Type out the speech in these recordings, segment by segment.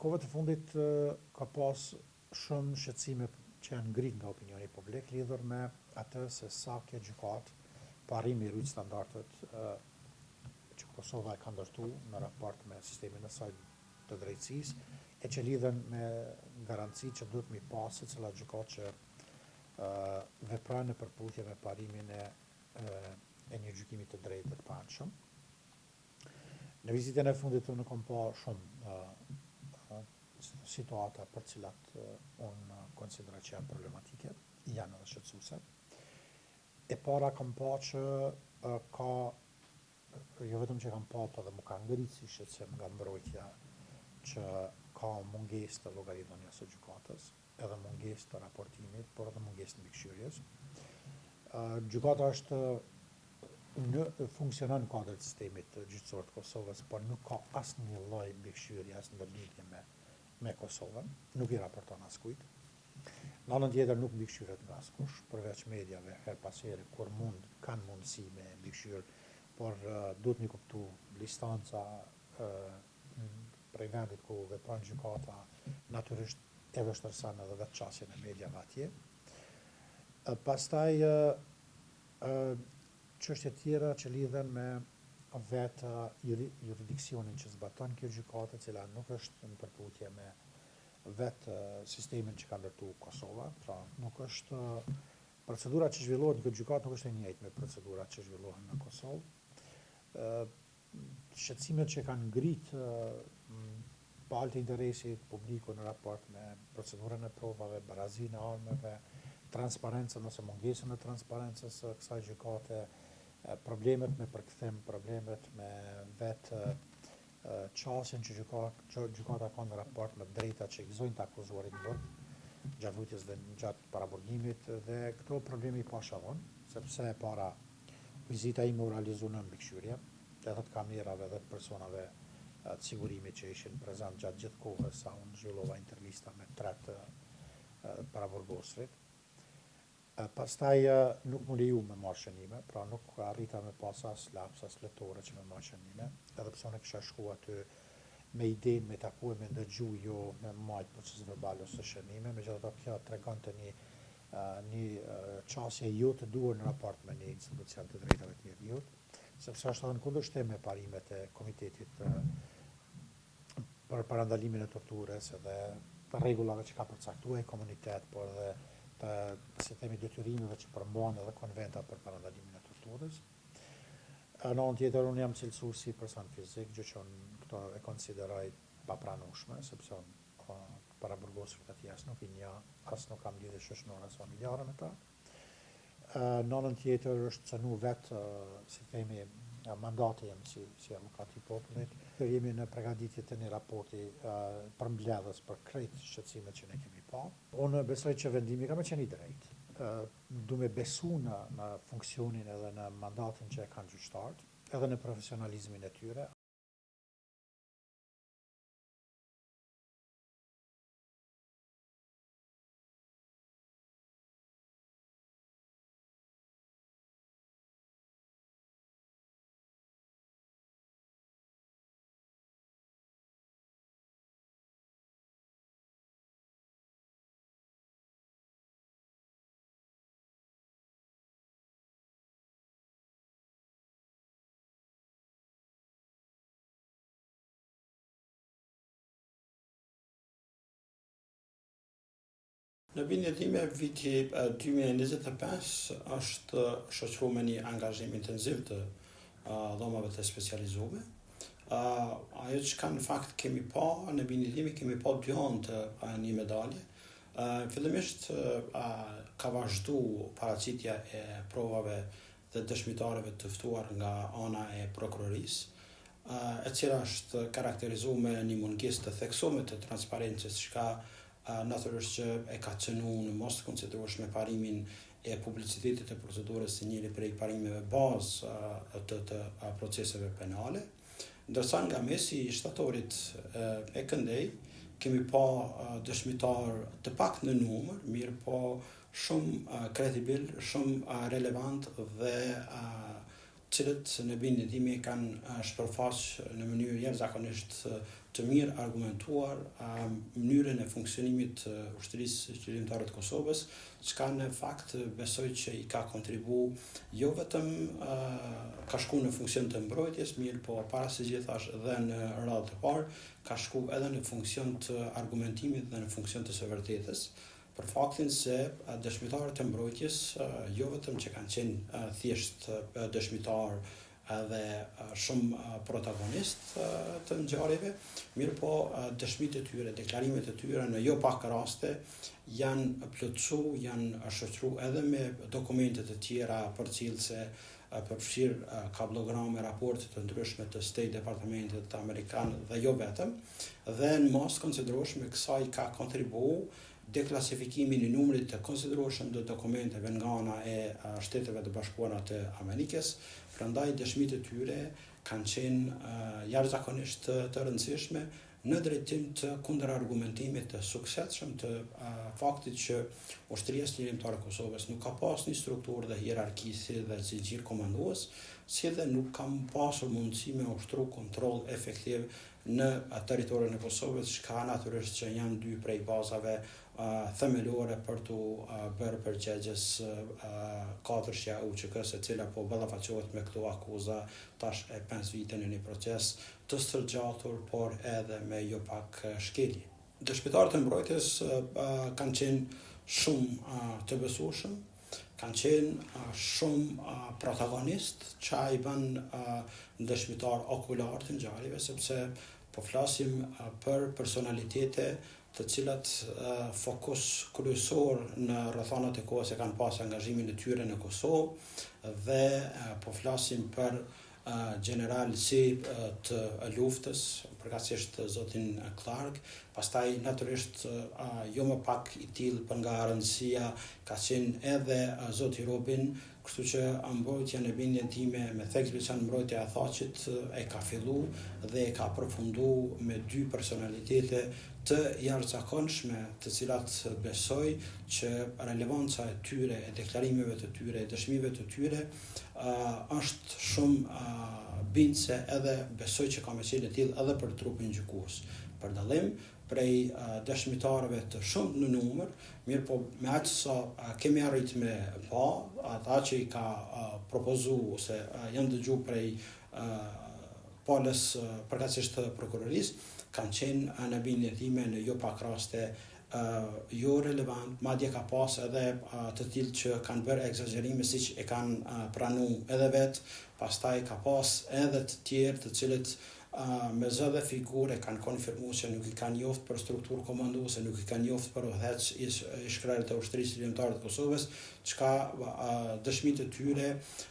kohët e fundit ka pas shumë shqetësime që janë ngrit nga opinioni publik lidhur me atë se sa kjo gjykatë parimi i rrit standardet që Kosova e ka ndërtu në raport me sistemin e saj të drejtësisë e që lidhen me garanci që duhet mi pasë cila gjykatë që vepron në përputhje me parimin e një gjykimi të drejtë të paanshëm. Në vizitën e fundit unë kam pa shumë situata për cilat unë konsideroj që janë problematike, janë edhe shqetësuese. E para kam pa që ka, jo vetëm që kam pa, po dhe mu ka ngritë si shqetësim nga mbrojtja që ka mungesë të llogaridhënies së gjykatës, edhe mungesë të raportimit, por edhe mungesë të mbikëqyrjes. Gjykata është funksionon në kuadër të sistemit gjyqësor të Kosovës, por nuk ka asnjë lloj mbikëqyrje as ndërlidhje me Kosovën, nuk i raporton askujt. Në anën tjetër nuk mbikëqyret nga askush, përveç mediave her pas here kur kanë mundësi me mbikëqyr, por duhet mi kuptu listanca prej vendit ku vepron gjykata natyrisht e vështirëson edhe vetë çësjen e mediave atje. Pastaj çështje tjera që lidhen me vetë jurisdiksionin që zbaton kjo gjykatë, e cila nuk është në përputhje me vetë sistemin që ka ndërtu Kosova, pra nuk është procedura që zhvillohet në këtë gjykatë nuk është e njëjtë me procedurat që zhvillohen në Kosovë. Shqetësimet që kanë ngrit palët e interesit publiku në raport me procedurën e provave, barazinë e armëve, transparencën ose mungesën e transparencës së kësaj gjykate, problemet me përkthim, problemet me vetë çësjen që gjykata ka në raport me drejtat që gëzojnë të akuzuarit në burg gjatë lutjes dhe gjatë paraburgimit, dhe këto problemi i pashavon, sepse para vizita ime u realizu në mbikëqyrje, edhe të kamerave dhe të personave të sigurimit që ishin prezent gjatë gjithë kohës sa unë zhvillova intervista me 3 paraburgosrit. Pastaj nuk më leju me marrë shënime, pra nuk arrita me pas as laps, as letore që me marrë shënime, edhe pse unë kisha shku aty me idenë me taku e me ndëgju, jo me marrë proces verbal ose shënime, megjithatë kjo tregonte një çësje jo të duhur në raport me një institucion të drejtave të njerëzit, sepse është në kundërshtim me parimet e Komitetit për parandalimin e torturës edhe të rregullave që ka përcaktuar komunitet, por edhe si themi detyrimeve që përmban edhe konventa për parandalimin e torturës. Në anën tjetër unë jam cilësuar si person fizik, gjë që unë këto e konsideroj papranueshme, sepse paraburgosrit atje as nuk i njoh, as nuk kam lidhje shoqërore as familjare me ta. Në anën tjetër është cënu vetë, si themi, mandati jam si avokat i popullit. Jemi në përgatitje të një raporti përmbledhës për krejt shqetësimet që ne kemi pa. Unë besoj që vendimi ka me qenë i drejtë. Du me besu në funksionin edhe në mandatin që e kanë gjyqtarët, edhe në profesionalizmin e tyre. Në bindjen time viti 2025 është shoqëruar me një angazhim intensiv të dhomave të specializuara. Ajo që ka në fakt kemi pa, në bindjen time kemi pa 2 anë të një medalje. Fillimisht ka vazhdu paraqitja e provave dhe dëshmitarëve të ftuar nga ana e prokurorisë, e cila është karakterizuar me një mungesë të theksuar të transparencës, që natyrisht që e ka cënu në mos të konsiderueshme parimin e publicitetit të procedurës si njëri prej parimeve bazë të proceseve penale. Ndërsa nga mesi i shtatorit e këndej, kemi pa dëshmitar të pak në numër, mirë po shumë kredibil, shumë relevant dhe cilët në bindjen time kanë shpërfaq në mënyrë jashtëzakonisht të mirë argumentuar mënyrën e funksionimit të ushtrisë qëllimtare të Kosovës, çka në fakt besoj që i ka kontribu jo vetëm ka shku në funksion të mbrojtjes, mirë po para se gjithash dhe në radhë të parë, ka shku edhe në funksion të argumentimit dhe në funksion të së vërtetës, për faktin se dëshmitarët e mbrojtjes jo vetëm që kanë qenë thjesht dëshmitar dhe shumë protagonist të ngjarjeve, mirë po dëshmitë e tyre, deklarimet e tyre në jo pak raste janë plotësu, janë shoqëru edhe me dokumente të tjera përcjellëse, përfshirë kablograme, raporte të ndryshme të State Departamentit Amerikan dhe jo vetëm, dhe në mas konsiderueshme kësaj ka kontribu deklasifikimin i numrit të konsiderueshëm të dokumenteve nga ana e Shteteve të Bashkuara të Amerikës. Prandaj dëshmitë e tyre kanë qenë jashtëzakonisht të rëndësishme në drejtim të kundërargumentimit të suksesshëm të faktit që ushtria qëllimtare e Kosovës nuk ka pas një strukturë dhe hierarki si dhe zinxhir komandues, si dhe nuk kam pasur mundësi me ushtru kontroll efektiv në territorin e Kosovës, shka natyrisht që janë dy prej bazave themelore për të bërë përgjegjës 4-shja UÇK-s, e cila po ballafaqohet me këto akuza tash e 5 vite në një proces të stërgjatur, por edhe me jo pak shkelje. Dëshmitarët e mbrojtjes kanë qenë shumë të besueshëm, kanë qenë shumë protagonist, që i bën dëshmitar okular të ngjarjeve, sepse po flasim për personalitete të cilat fokus kryesor në rrethanat e kohës e kanë pas angazhimin e tyre në Kosovë, dhe po flasim për general si të luftës, përkatësisht zotin Clark, pastaj natyrisht jo më pak i tillë për nga rëndësia ka qenë edhe zoti Robin, kështu që mbrojtja në bindjen time me theksbilçan mbrojtja e Thaqit e ka fillu dhe e ka përfundu me dy personalitete të jashtëzakonshme, të cilat besoj që relevanca e tyre, e deklarimeve të tyre, e dëshmive të tyre është shumë bindse, edhe besoj që ka me qenë e tillë edhe për trupin gjykues. Për dallim prej dëshmitarëve të shumë në numër, mirë po me aq sa kemi arrit me pa, ata që i ka propozu ose janë dëgju prej palës përkatësisht të prokurorisë, kanë qenë në bindjen time në jo pak raste jo relevant, madje ka pas edhe të tillë që kanë bërë egzagjerime siç e kanë pranu edhe vetë, pastaj ka pas edhe të tjerë të cilët me zë dhe figure kanë konfirmuar se nuk i kanë njoftë për strukturë komanduese, nuk i kanë njoftë për udhëhec i shkrerë të ushtrisë qëllimtare të Kosovës, çka dëshmitë e tyre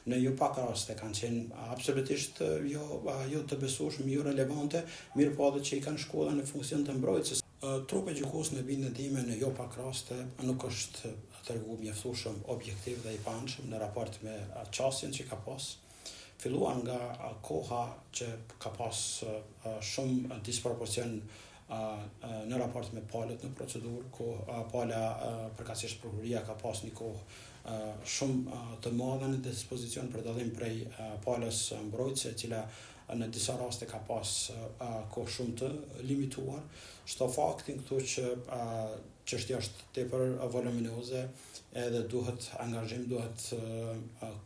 në jo pak raste kanë qenë absolutisht jo të besueshme, jo relevante, mirë po edhe që i kanë shkuar në funksion të mbrojtjes. Trupi gjykues në bindjen time në jo pak raste nuk është treguar mjaftueshëm objektiv dhe i panshëm në raport me çështjen që ka pas. Filluan nga koha që ka pas shumë disproporcion në raport me palët në procedurë, pala përkatësisht prokuroria ka pas një kohë shumë të madhe në dispozicion për dallim prej palës mbrojtëse, e cila në disa raste ka pas kohë shumë të limituar. Shto faktin këtu që çështja është tepër voluminoze, edhe duhet angazhim, duhet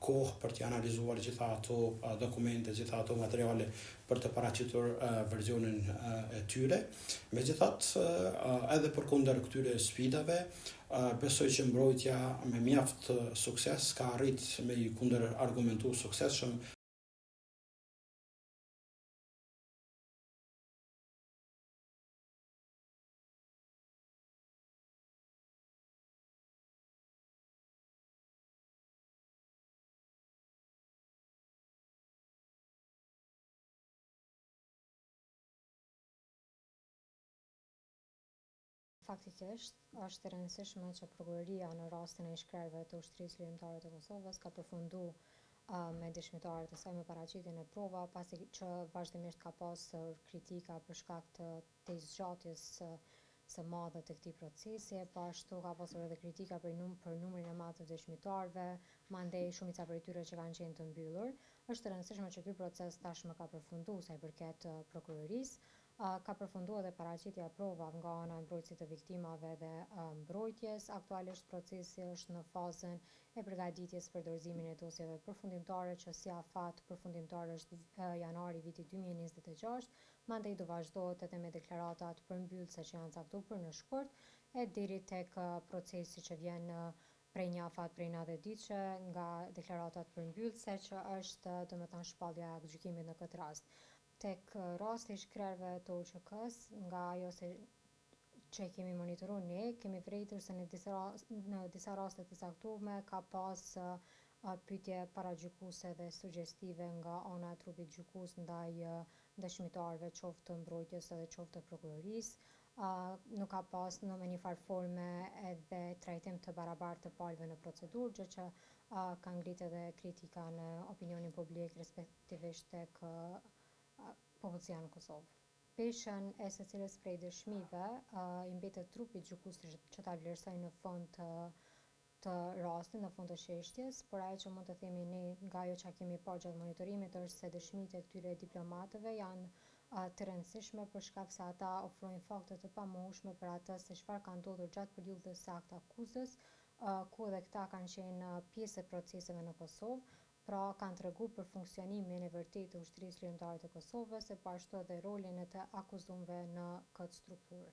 kohë për të analizuar gjitha ato dokumente, gjitha ato materiale për të paraqitur versionin e tyre. Megjithatë, edhe përkundër këtyre sfidave, besoj që mbrojtja me mjaft sukses ka arrit me i kundër argumentu suksesshëm Faktikisht, është e rëndësishme që prokuroria në rastin e shkrerëve të ushtrisë qëllimtare të Kosovës ka përfunduar me dëshmitarët e saj me paraqitjen e prova, pasi që vazhdimisht ka pasur kritika për shkak të zgjatjes së madhe të këtij procesi, po ashtu ka pasur edhe kritika për numrin e madh të dëshmitarëve, mandej shumica prej tyre që kanë qenë të mbyllur. Është e rëndësishme që ky proces tashmë ka përfunduar sa i përket prokurorisë. Ka përfunduar dhe paraqitja e provave nga ana e mbrojtësit të viktimave dhe mbrojtjes. Aktualisht procesi është në fazën e përgatitjes për dorëzimin e dosjeve përfundimtare, që si afat përfundimtar është janari vitit 2026, mandej do vazhdohet edhe me deklaratat përmbyllëse që janë caktuar në shkurt, e deri tek procesi që vjen prej një afat prej 90 ditësh nga deklaratat përmbyllëse, që është domethënë shpallja e aktgjykimit në këtë rast. Tek rasti i shkrerëve të UÇK-s, nga ajo që kemi monitoruar ne, kemi vërejtur se në disa raste të caktuara ka pas pyetje paragjykuese dhe sugjestive nga ana e trupit gjykues ndaj dëshmitarëve, qoftë të mbrojtjes edhe qoftë të prokurorisë. Nuk ka pas në një farë forme edhe trajtim të barabartë të palëve në procedurë, gjë që ka ngritë edhe kritika në opinionin publik, respektivisht tek popullsia në Kosovë. Peshën e secilës prej dëshmive i mbetet trupit gjykues që ta vlerësoj në fund të rastit, në fund të çështjes, por ajo që mund të themi ne nga ajo që kemi parë gjatë monitorimit është se dëshmitë e këtyre diplomatëve janë të rëndësishme për shkak se ata ofrojnë fakte të pamohshme për atë se çfarë ka ndodhur gjatë periudhës së aktakuzës, ku edhe këta kanë qenë pjesë e proceseve në Kosovë, pra kanë treguar për funksionimin e vërtetë të ushtrisë ligjëtare të Kosovës, e po ashtu edhe rolin e të akuzuarve në këtë strukturë.